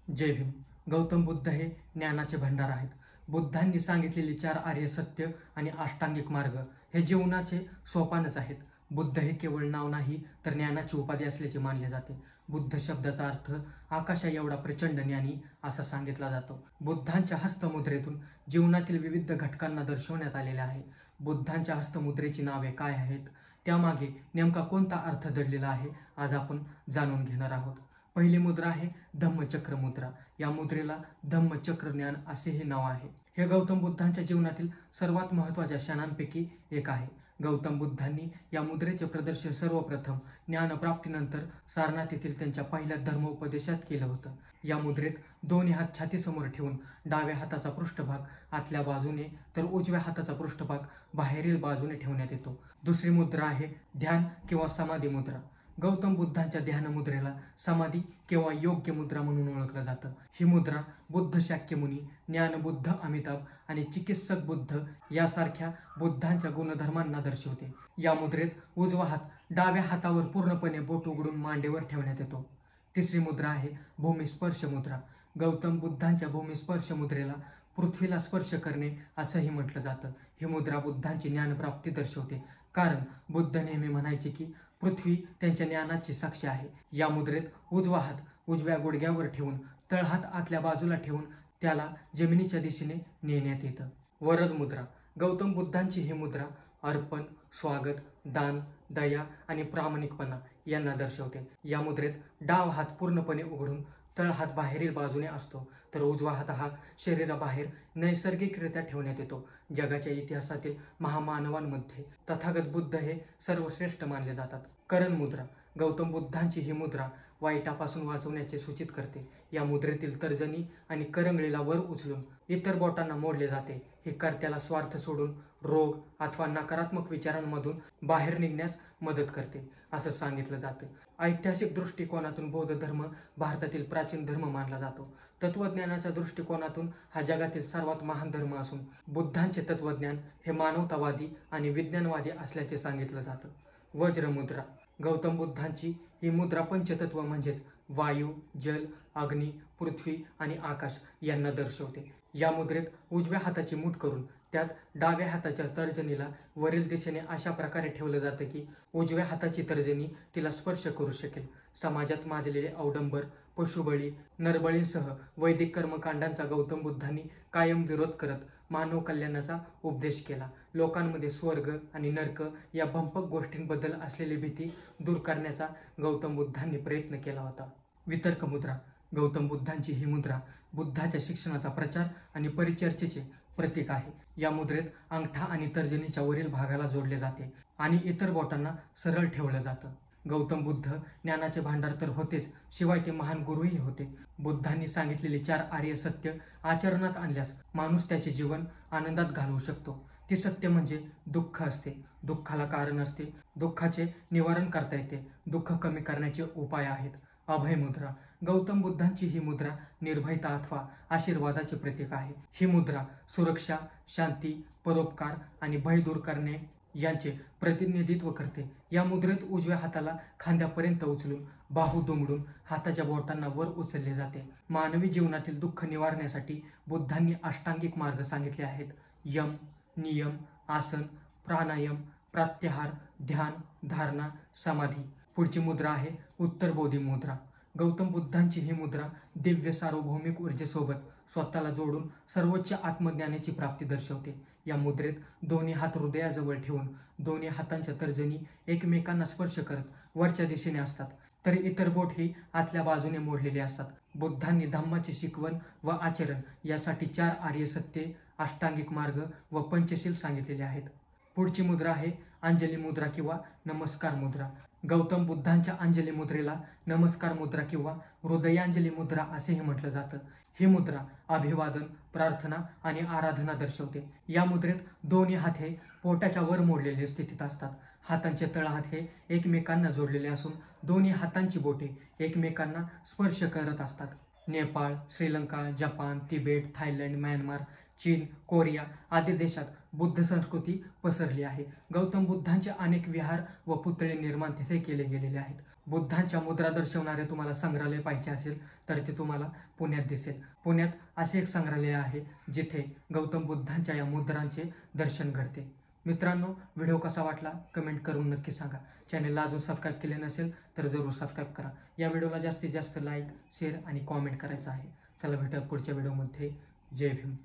जय भीम. गौतम बुद्ध हे ज्ञानाचे भंडार आहेत. बुद्धांनी सांगितलेली 4 आर्य सत्य आणि अष्टांगिक मार्ग हे जीवनाचे सोपानच आहेत. बुद्ध हे केवळ नाव नाही तर ज्ञानाची उपाधी असल्याचे मानले जाते. बुद्ध शब्दाचा अर्थ आकाशा एवढा प्रचंड ज्ञानी असा सांगितला जातो. बुद्धांच्या हस्तमुद्रेतून जीवनातील विविध घटकांना दर्शवण्यात आलेले आहे. बुद्धांच्या हस्तमुद्रेची नावे काय आहेत, त्यामागे नेमका कोणता अर्थ दडलेला आहे, आज आपण जाणून घेणार आहोत. पहिली मुद्रा आहे धम्मचक्र मुद्रा. या मुद्रेला धम्मचक्र ज्ञान असेही नाव आहे. हे गौतम बुद्धांच्या जीवनातील सर्वात महत्त्वाच्या क्षणांपैकी एक आहे. गौतम बुद्धांनी या मुद्रेचे प्रदर्शन सर्वप्रथम ज्ञानप्राप्तीनंतर सारनाथ येथील त्यांच्या पहिल्या धर्मोपदेशात केलं होतं. या मुद्रेत दोन्ही हात छातीसमोर ठेवून डाव्या हाताचा पृष्ठभाग आतल्या बाजूने तर उजव्या हाताचा पृष्ठभाग बाहेरील बाजूने ठेवण्यात येतो. दुसरी मुद्रा आहे ध्यान किंवा समाधी मुद्रा. गौतम बुद्धांच्या ध्यान मुद्रेला समाधी किंवा योग्य मुद्रा म्हणून ओळखलं जातं. ही मुद्रा बुद्ध शाक्यमुनी, ज्ञानबुद्ध अमिताभ आणि चिकित्सक बुद्ध यासारख्या बुद्धांच्या गुणधर्मांना दर्शवते. या मुद्रेत उजवा हात डाव्या हातावर पूर्णपणे बोट उघडून मांडीवर ठेवण्यात येतो. तिसरी मुद्रा आहे भूमिस्पर्श मुद्रा. गौतम बुद्धांच्या भूमिस्पर्श मुद्रेला पृथ्वीला स्पर्श करणे असंही म्हटलं जातं. ही मुद्रा बुद्धांची ज्ञानप्राप्ती दर्शवते, कारण बुद्ध नेहमी म्हणायचे की पृथ्वी त्यांच्या ज्ञानाची साक्षी आहे. या मुद्रेत उजवा हात उजव्या गुडघ्यावर ठेवून तळहात आतल्या बाजूला ठेवून त्याला जमिनीच्या दिशेने नेण्यात येतं. वरद मुद्रा. गौतम बुद्धांची ही मुद्रा अर्पण, स्वागत, दान, दया आणि प्रामाणिकपणा यांना दर्शवते. या मुद्रेत डाव हात पूर्णपणे उघडून तळहात बाहेरील बाजूने असतो, तर उजवा हात हा शरीराबाहेर नैसर्गिकरित्या ठेवण्यात येतो. जगाच्या इतिहासातील महामानवांमध्ये तथागत बुद्ध हे सर्वश्रेष्ठ मानले जातात. करण मुद्रा. गौतम बुद्धांची ही मुद्रा वाईटापासून वाचवण्याचे सूचित करते. या मुद्रेतील तर्जनी आणि करंगळीला वर उचलून इतर बोटांना मोडले जाते. हे कर्त्याला स्वार्थ सोडून रोग अथवा नकारात्मक विचारांमधून बाहेर निघण्यास मदत करते असं सांगितलं जातं. ऐतिहासिक दृष्टिकोनातून बौद्ध धर्म भारतातील प्राचीन धर्म मानला जातो. तत्वज्ञानाच्या दृष्टिकोनातून हा जगातील सर्वात महान धर्म असून बुद्धांचे तत्वज्ञान हे मानवतावादी आणि विज्ञानवादी असल्याचे सांगितलं जातं. वज्र मुद्रा. गौतम बुद्धांची ही मुद्रा पंचतत्व म्हणजेच वायू, जल, अग्नी, पृथ्वी आणि आकाश यांना दर्शवते. या मुद्रेत उजव्या हाताची मूठ करून त्यात डाव्या हाताच्या तर्जनीला वरील दिशेने अशा प्रकारे ठेवलं जातं की उजव्या हाताची तर्जनी तिला स्पर्श करू शकेल. समाजात माजलेले अवडंबर, पशुबळी, नरबळींसह वैदिक कर्मकांडांचा गौतम बुद्धांनी कायम विरोध करत मानव कल्याणाचा उपदेश केला. लोकांमध्ये स्वर्ग आणि नरक या भंपक गोष्टींबद्दल असलेली भीती दूर करण्याचा गौतम बुद्धांनी प्रयत्न केला होता. वितर्क मुद्रा. गौतम बुद्धांची ही मुद्रा बुद्धाच्या शिक्षणाचा प्रचार आणि परिचर्चेचे प्रतीक आहे. या मुद्रेत अंगठा आणि तर्जनीच्या वरील भागाला जोडले जाते आणि इतर बोटांना सरळ ठेवलं जातं. गौतम बुद्ध ज्ञानाचे भांडार तर होतेच, शिवाय ते महान गुरुही होते. बुद्धांनी सांगितलेली 4 आर्य सत्य आचरणात आणल्यास माणूस त्याचे जीवन आनंदात घालवू शकतो. ते सत्य म्हणजे दुःख असते, दुःखाला कारण असते, दुःखाचे निवारण करता येते, दुःख कमी करण्याचे उपाय आहेत. अभय मुद्रा. गौतम बुद्धांची ही मुद्रा निर्भयता अथवा आशीर्वादाचे प्रतीक आहे. ही मुद्रा सुरक्षा, शांती, परोपकार आणि भय दूर करणे यांचे प्रतिनिधित्व करते. या मुद्रेत उजव्या हाताला खांद्यापर्यंत उचलून बाहू दुमडून हाताच्या बोटांना वर उचलले जाते. मानवी जीवनातील दुःख निवारण्यासाठी बुद्धांनी अष्टांगिक मार्ग सांगितले आहेत. यम, नियम, आसन, प्राणायाम, प्रत्याहार, ध्यान, धारणा, समाधी. पुढची मुद्रा आहे उत्तरबोधी मुद्रा. गौतम बुद्धांची ही मुद्रा दिव्य सार्वभौमिक ऊर्जेसोबत स्वतःला जोडून सर्वोच्च आत्मज्ञानाची प्राप्ती दर्शवते. या मुद्रेत दोन्ही हात हृदयाजवळ ठेवून दोन्ही हातांच्या तर्जनी एकमेकांना स्पर्श करत वरच्या दिशेने असतात, तर इतर बोट ही आतल्या बाजूने मोडलेली असतात. बुद्धांनी धम्माची शिकवण व आचरण यासाठी 4 आर्य सत्ये, अष्टांगिक मार्ग व पंचशील सांगितलेले आहेत. पुढची मुद्रा आहे अंजली मुद्रा किंवा नमस्कार मुद्रा. गौतम बुद्धांच्या अंजली मुद्रेला नमस्कार मुद्रा किंवा हृदयांजली मुद्रा असेही म्हटलं जातं. ही मुद्रा अभिवादन, प्रार्थना आणि आराधना दर्शवते. या मुद्रेत दोन्ही हात हे पोटाच्या वर मोडलेले स्थितीत असतात. हातांचे तळहात हे एकमेकांना जोडलेले असून दोन्ही हातांची बोटे एकमेकांना स्पर्श करत असतात. Nepal, Sri Lanka, Japan, Tibet, Thailand, Myanmar, चीन, कोरिया आदी देशात बुद्ध संस्कृती पसरली आहे. गौतम बुद्धांचे अनेक विहार व पुतळे निर्माण तिथे केले गेलेले आहेत. बुद्धांच्या मुद्रा दर्शवणारे तुम्हाला संग्रहालय पाहिजे असेल तर ते तुम्हाला पुण्यात दिसेल. पुण्यात असे एक संग्रहालय आहे जिथे गौतम बुद्धांच्या या मुद्रांचे दर्शन घडते. मित्रांनो, व्हिडिओ कसा वाटला कमेंट करून नक्की सांगा. चॅनलला अजून सबस्क्राईब केले नसेल तर जरूर सबस्क्राईब करा. या व्हिडिओला जास्तीत जास्त लाईक, शेअर आणि कॉमेंट करायचं आहे. चला भेटूया पुढच्या व्हिडिओमध्ये. जय भीम.